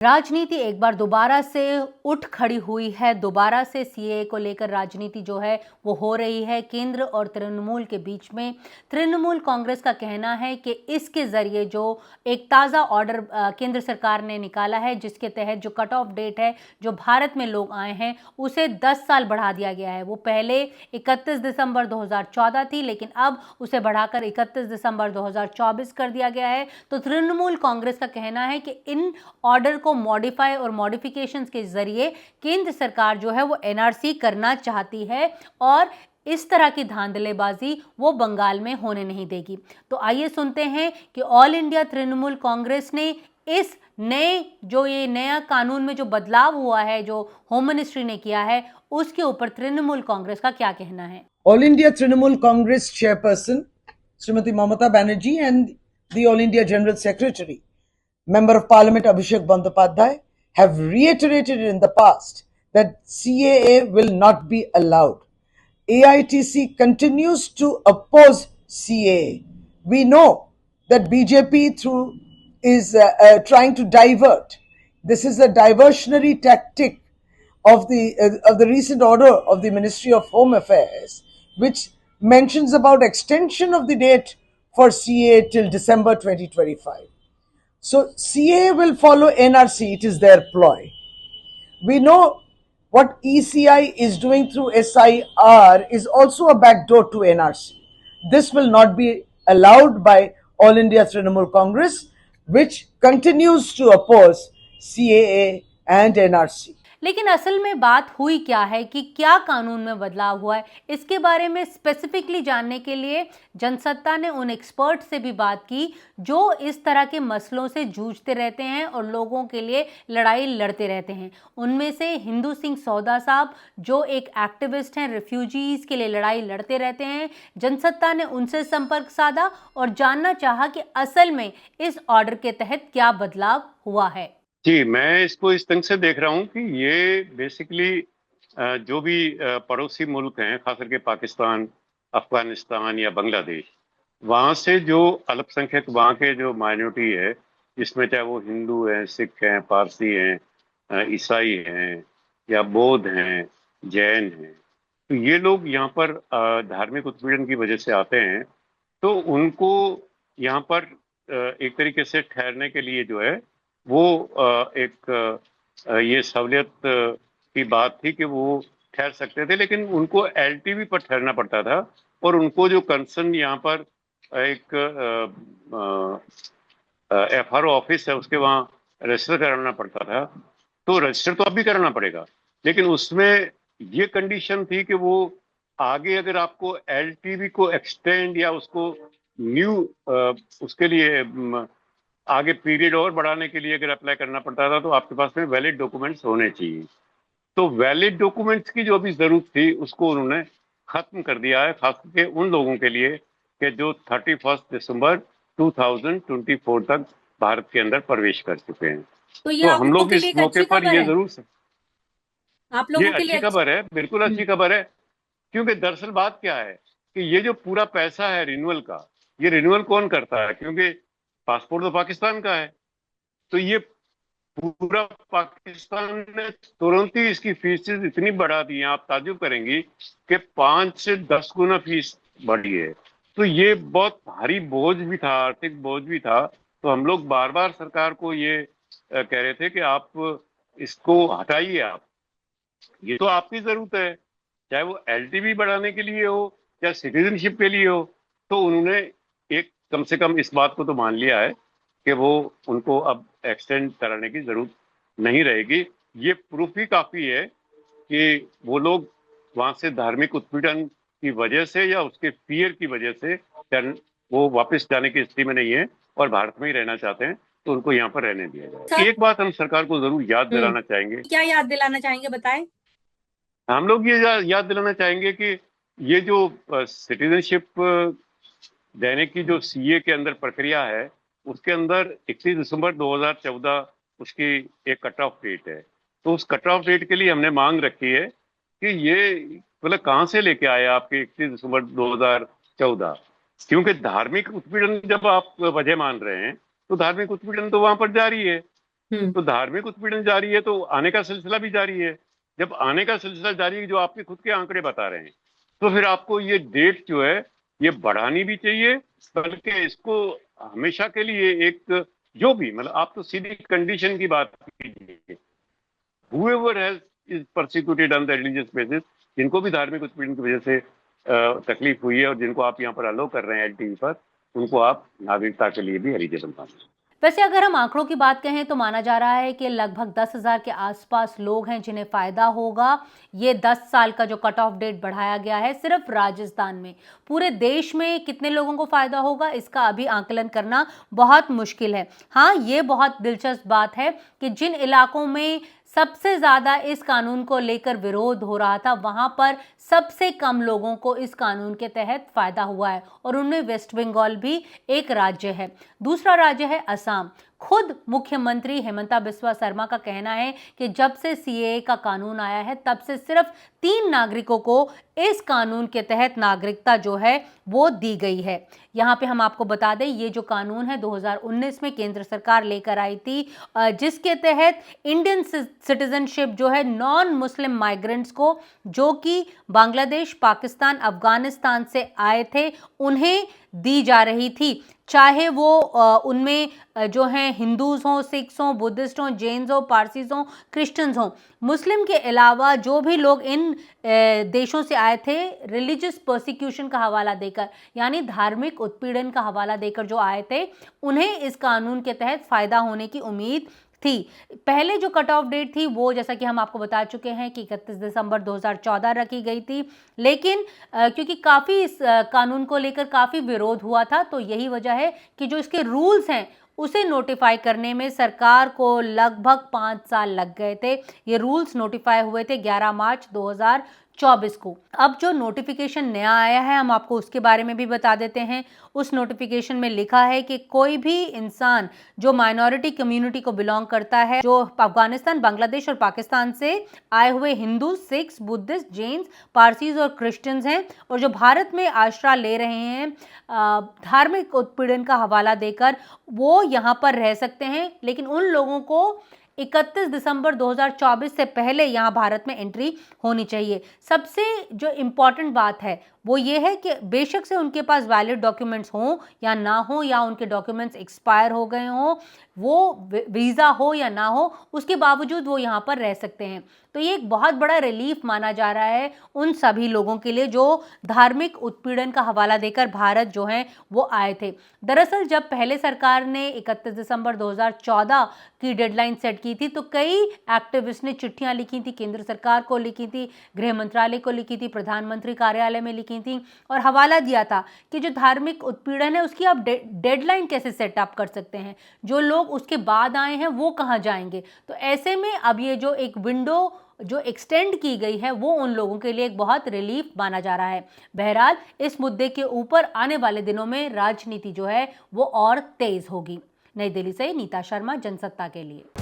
राजनीति एक बार दोबारा से उठ खड़ी हुई है। दोबारा से सीएए को लेकर राजनीति जो है वो हो रही है केंद्र और तृणमूल के बीच में। तृणमूल कांग्रेस का कहना है कि इसके जरिए जो एक ताज़ा ऑर्डर केंद्र सरकार ने निकाला है, जिसके तहत जो कट ऑफ डेट है, जो भारत में लोग आए हैं, उसे 10 साल बढ़ा दिया गया है। वो पहले 31 दिसंबर 2014 थी, लेकिन अब उसे बढ़ाकर 31 दिसंबर 2024 कर दिया गया है। तो तृणमूल कांग्रेस का कहना है कि इन ऑर्डर को मॉडिफाई और मॉडिफिकेशंस के जरिए केंद्र सरकार जो है वो एनआरसी करना चाहती है और इस तरह की धांधलेबाजी वो बंगाल में होने नहीं देगी। तो आइए सुनते हैं कि ऑल इंडिया तृणमूल कांग्रेस ने इस ये नया कानून में जो बदलाव हुआ है, जो होम मिनिस्ट्री ने किया है, उसके ऊपर तृणमूल कांग्रेस का क्या कहना है। All India Trinamool Congress chairperson Shrimati Mamata Banerjee and the all India general secretary Member of Parliament Abhishek Bandyopadhyay have reiterated in the past that CAA will not be allowed. AITC continues to oppose CAA. We know that BJP is trying to divert. This is a diversionary tactic of the recent order of the Ministry of Home Affairs, which mentions about extension of the date for CAA till December 2025. So CAA will follow NRC, it is their ploy. We know what ECI is doing through SIR is also a backdoor to NRC. This will not be allowed by All India Trinamool Congress, which continues to oppose CAA and NRC. लेकिन असल में बात हुई क्या है कि क्या कानून में बदलाव हुआ है, इसके बारे में स्पेसिफिकली जानने के लिए जनसत्ता ने उन एक्सपर्ट से भी बात की जो इस तरह के मसलों से जूझते रहते हैं और लोगों के लिए लड़ाई लड़ते रहते हैं। उनमें से हिंदू सिंह सौदा साहब जो एक एक्टिविस्ट हैं, रिफ्यूजीज के लिए लड़ाई लड़ते रहते हैं। जनसत्ता ने उनसे संपर्क साधा और जानना चाहा कि असल में इस ऑर्डर के तहत क्या बदलाव हुआ है। जी, मैं इसको इस ढंग से देख रहा हूँ कि ये बेसिकली जो भी पड़ोसी मुल्क हैं, खास करके पाकिस्तान, अफगानिस्तान या बांग्लादेश, वहाँ से जो अल्पसंख्यक वहाँ के जो माइनॉरिटी है, जिसमें चाहे वो हिंदू हैं, सिख हैं, पारसी हैं, ईसाई हैं या बौद्ध हैं, जैन हैं, तो ये लोग यहाँ पर धार्मिक उत्पीड़न की वजह से आते हैं। तो उनको यहाँ पर एक तरीके से ठहरने के लिए जो है वो एक ये सहूलियत की बात थी कि वो ठहर सकते थे, लेकिन उनको एलटीवी पर ठहरना पड़ता था और उनको जो कंसर्न यहाँ पर एक एफआरओ ऑफिस है उसके वहाँ रजिस्टर कराना पड़ता था। तो रजिस्टर तो अब भी कराना पड़ेगा, लेकिन उसमें ये कंडीशन थी कि वो आगे अगर आपको एलटीवी को एक्सटेंड या उसको न्यू उसके लिए आगे पीरियड और बढ़ाने के लिए अगर अप्लाई करना पड़ता था तो आपके पास में वैलिड डॉक्यूमेंट्स होने चाहिए। तो वैलिड डॉक्यूमेंट्स की जो अभी जरूरत थी उसको उन्होंने खत्म कर दिया है, खास करके उन लोगों के लिए कि जो 31 दिसंबर 2024 तक भारत के अंदर प्रवेश कर चुके हैं। तो हम लोग इस मौके पर ये जरूर आप लोगों ये अच्छी खबर है, बिल्कुल अच्छी खबर है, क्योंकि दरअसल बात क्या है कि ये जो पूरा पैसा है रिन्यूअल का, ये रिन्यूअल कौन करता है? क्योंकि पासपोर्ट तो पाकिस्तान का है, तो ये पूरा पाकिस्तान ने तुरंत ही इसकी फीसेस इतनी बढ़ा दी हैं, आप ताज्जुब करेंगी कि 5 से 10 गुना फीस बढ़ी है। तो ये बहुत भारी बोझ भी था, आर्थिक बोझ भी था। तो हम लोग बार बार सरकार को ये कह रहे थे कि आप इसको हटाइए, आप ये तो आपकी जरूरत है, चाहे वो एलटीवी बढ़ाने के लिए हो या सिटीजनशिप के लिए हो। तो उन्होंने एक कम से कम इस बात को तो मान लिया है कि वो उनको अब एक्सटेंड कराने की जरूरत नहीं रहेगी। ये प्रूफ ही काफी है कि वो लोग वहां से धार्मिक उत्पीड़न की वजह से या उसके फियर की वजह से वो वापस जाने की स्थिति में नहीं है और भारत में ही रहना चाहते हैं, तो उनको यहाँ पर रहने दिया जाए। एक बात हम सरकार को जरूर याद दिलाना चाहेंगे। क्या याद दिलाना चाहेंगे, बताएं। हम लोग ये याद दिलाना चाहेंगे कि ये जो सिटीजनशिप देने की जो सीए के अंदर प्रक्रिया है, उसके अंदर 31 दिसंबर 2014 उसकी एक कट ऑफ डेट है। तो उस कट ऑफ डेट के लिए हमने मांग रखी है कि ये मतलब कहाँ से लेके आए आपके 31 दिसंबर 2014? क्योंकि धार्मिक उत्पीड़न जब आप वजह मान रहे हैं तो धार्मिक उत्पीड़न तो वहां पर जारी है। तो धार्मिक उत्पीड़न जारी है तो आने का सिलसिला भी जारी है। जब आने का सिलसिला जारी है, जो आपके खुद के आंकड़े बता रहे हैं, तो फिर आपको ये डेट जो है ये बढ़ानी भी चाहिए, बल्कि इसको हमेशा के लिए एक जो भी मतलब आप तो सीधी कंडीशन की बात कीजिए, whoever has is persecuted on the religious basis, जिनको भी धार्मिक उत्पीड़न की वजह से तकलीफ हुई है और जिनको आप यहाँ पर अलो कर रहे हैं एलटीवी पर, उनको आप नागरिकता के लिए भी एलिजिबल माने। वैसे अगर हम आंकड़ों की बात कहें तो माना जा रहा है कि लगभग 10,000 के आसपास लोग हैं जिन्हें फायदा होगा। ये 10 साल का जो कट ऑफ डेट बढ़ाया गया है सिर्फ राजस्थान में। पूरे देश में कितने लोगों को फायदा होगा इसका अभी आंकलन करना बहुत मुश्किल है। हाँ, ये बहुत दिलचस्प बात है कि जिन इलाकों में सबसे ज्यादा इस कानून को लेकर विरोध हो रहा था वहां पर सबसे कम लोगों को इस कानून के तहत फायदा हुआ है और उनमें वेस्ट बंगाल भी एक राज्य है। दूसरा राज्य है असम। खुद मुख्यमंत्री हेमंता बिस्वा शर्मा का कहना है कि जब से सीएए का कानून आया है तब से सिर्फ 3 नागरिकों को इस कानून के तहत नागरिकता जो है वो दी गई है। यहाँ पे हम आपको बता दें ये जो कानून है 2019 में केंद्र सरकार लेकर आई थी, जिसके तहत इंडियन सिटीजनशिप जो है नॉन मुस्लिम माइग्रेंट्स को जो कि बांग्लादेश, पाकिस्तान, अफगानिस्तान से आए थे उन्हें दी जा रही थी, चाहे वो उनमें जो हैं हिंदूज हों, सिख्स हों, बुद्धिस्ट हों, जैन्स हों, पारसीज हों, क्रिश्चियंस हों। मुस्लिम के अलावा जो भी लोग इन देशों से आए थे रिलीजियस पर्सिक्यूशन का हवाला देकर यानी धार्मिक उत्पीड़न का हवाला देकर जो आए थे उन्हें इस कानून के तहत फायदा होने की उम्मीद थी। पहले जो कट ऑफ डेट थी वो जैसा कि हम आपको बता चुके हैं कि 31 दिसंबर 2014 रखी गई थी, लेकिन क्योंकि काफ़ी इस कानून को लेकर काफ़ी विरोध हुआ था तो यही वजह है कि जो इसके रूल्स हैं उसे नोटिफाई करने में सरकार को लगभग 5 साल लग गए थे। ये रूल्स नोटिफाई हुए थे 11 मार्च 2024 को। अब जो नोटिफिकेशन नया आया है हम आपको उसके बारे में भी बता देते हैं। उस नोटिफिकेशन में लिखा है कि कोई भी इंसान जो माइनॉरिटी कम्युनिटी को बिलोंग करता है, जो अफगानिस्तान, बांग्लादेश और पाकिस्तान से आए हुए Hindu, Sikhs, Buddhist, Jains, Parsis और क्रिश्चियंस हैं और जो भारत में आश्रय ले रहे हैं धार्मिक उत्पीड़न का हवाला देकर, वो यहाँ पर रह सकते हैं, लेकिन उन लोगों को 31 दिसंबर 2024 से पहले यहाँ भारत में एंट्री होनी चाहिए। सबसे जो इम्पॉर्टेंट बात है वो ये है कि बेशक से उनके पास वैलिड डॉक्यूमेंट्स हों या ना हो, या उनके डॉक्यूमेंट्स एक्सपायर हो गए हों, वो वीज़ा हो या ना हो, उसके बावजूद वो यहाँ पर रह सकते हैं। तो ये एक बहुत बड़ा रिलीफ माना जा रहा है उन सभी लोगों के लिए जो धार्मिक उत्पीड़न का हवाला देकर भारत जो है वो आए थे। दरअसल जब पहले सरकार ने 31 दिसंबर 2014 की डेडलाइन सेट की थी तो कई एक्टिविस्ट ने चिट्ठियां लिखी थी, केंद्र सरकार को लिखी थी, गृह मंत्रालय को लिखी थी, प्रधानमंत्री कार्यालय में लिखी थी और हवाला दिया था कि जो धार्मिक उत्पीड़न है उसकी आप डेडलाइन कैसे सेटअप कर सकते हैं, जो लोग उसके बाद आए हैं वो कहाँ जाएंगे। तो ऐसे में अब ये जो एक विंडो जो एक्सटेंड की गई है वो उन लोगों के लिए एक बहुत रिलीफ माना जा रहा है। बहरहाल इस मुद्दे के ऊपर आने वाले दिनों में राजनीति जो है वो और तेज होगी। नई दिल्ली से नीता शर्मा, जनसत्ता के लिए।